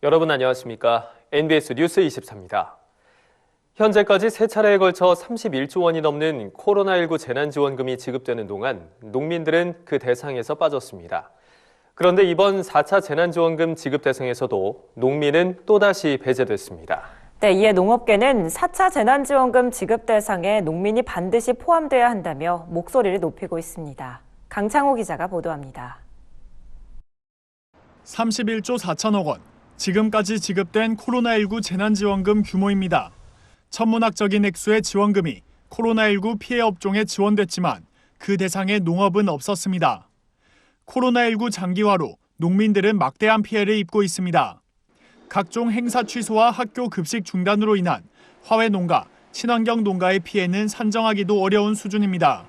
여러분 안녕하십니까? NBS 뉴스 24입니다. 현재까지 3차례에 걸쳐 31조 원이 넘는 코로나19 재난지원금이 지급되는 동안 농민들은 그 대상에서 빠졌습니다. 그런데 이번 4차 재난지원금 지급 대상에서도 농민은 또다시 배제됐습니다. 네, 이에 농업계는 4차 재난지원금 지급 대상에 농민이 반드시 포함돼야 한다며 목소리를 높이고 있습니다. 강창호 기자가 보도합니다. 31조 4천억 원, 지금까지 지급된 코로나19 재난지원금 규모입니다. 천문학적인 액수의 지원금이 코로나19 피해 업종에 지원됐지만 그 대상에 농업은 없었습니다. 코로나19 장기화로 농민들은 막대한 피해를 입고 있습니다. 각종 행사 취소와 학교 급식 중단으로 인한 화훼 농가, 친환경 농가의 피해는 산정하기도 어려운 수준입니다.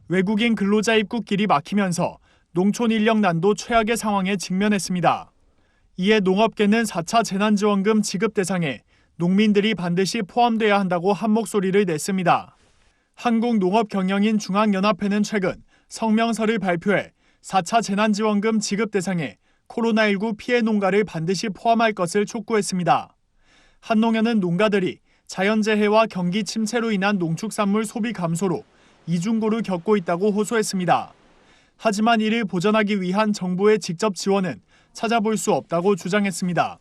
외국인 근로자 입국길이 막히면서 농촌 인력 난도 최악의 상황에 직면했습니다. 이에 농업계는 4차 재난지원금 지급 대상에 농민들이 반드시 포함돼야 한다고 한 목소리를 냈습니다. 한국농업경영인 중앙연합회는 최근 성명서를 발표해 4차 재난지원금 지급 대상에 코로나19 피해 농가를 반드시 포함할 것을 촉구했습니다. 한농연은 농가들이 자연재해와 경기 침체로 인한 농축산물 소비 감소로 이중고를 겪고 있다고 호소했습니다. 하지만 이를 보전하기 위한 정부의 직접 지원은 찾아볼 수 없다고 주장했습니다.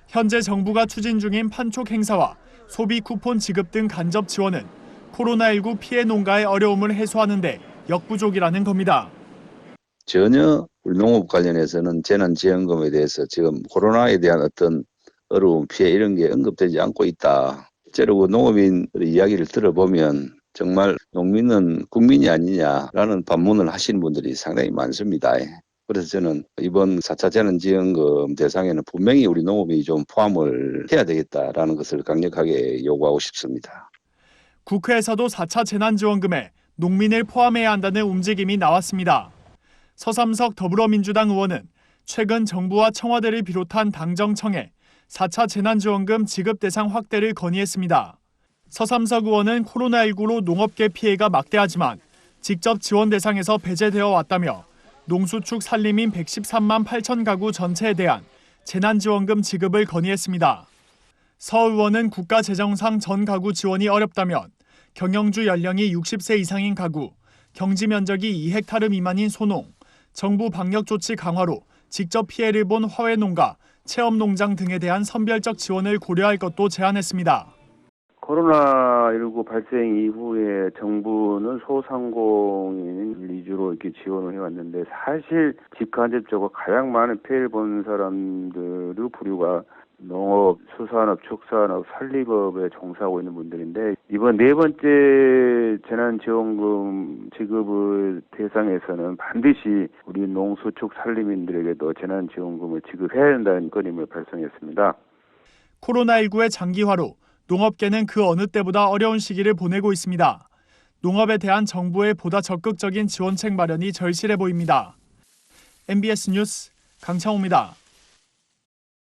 현재 정부가 추진 중인 판촉 행사와 소비 쿠폰 지급 등 간접 지원은 코로나19 피해 농가의 어려움을 해소하는 데 역부족이라는 겁니다. 전혀 우리 농업 관련해서는 재난지원금에 대해서 지금 코로나에 대한 어떤 어려움, 피해 이런 게 언급되지 않고 있다. 실제로 농업인들의 이야기를 들어보면 정말 농민은 국민이 아니냐라는 반문을 하시는 분들이 상당히 많습니다. 그래서 저는 이번 4차 재난지원금 대상에는 분명히 우리 농업이 좀 포함을 해야 되겠다라는 것을 강력하게 요구하고 싶습니다. 국회에서도 4차 재난지원금에 농민을 포함해야 한다는 움직임이 나왔습니다. 서삼석 더불어민주당 의원은 최근 정부와 청와대를 비롯한 당정청에 4차 재난지원금 지급 대상 확대를 건의했습니다. 서삼석 의원은 코로나19로 농업계 피해가 막대하지만 직접 지원 대상에서 배제되어 왔다며 농수축 산림인 113만 8천 가구 전체에 대한 재난지원금 지급을 건의했습니다. 서 의원은 국가재정상 전 가구 지원이 어렵다면 경영주 연령이 60세 이상인 가구, 경지 면적이 2헥타르 미만인 소농, 정부 방역 조치 강화로 직접 피해를 본 화훼 농가, 체험농장 등에 대한 선별적 지원을 고려할 것도 제안했습니다. 코로나19 발생 이후에 정부는 소상공인 위주로 이렇게 지원을 해왔는데 사실 직간접적으로 가장 많은 피해를 본 사람들의 부류가 농업, 수산업, 축산업, 설립업에 종사하고 있는 분들인데 이번 네 번째 재난지원금 지급의 대상에서는 반드시 우리 농수축 산림인들에게도 재난지원금을 지급해야 한다는 건임을 발송했습니다. 코로나19의 장기화로 농업계는 그 어느 때보다 어려운 시기를 보내고 있습니다. 농업에 대한 정부의 보다 적극적인 지원책 마련이 절실해 보입니다. MBS 뉴스 강창호입니다.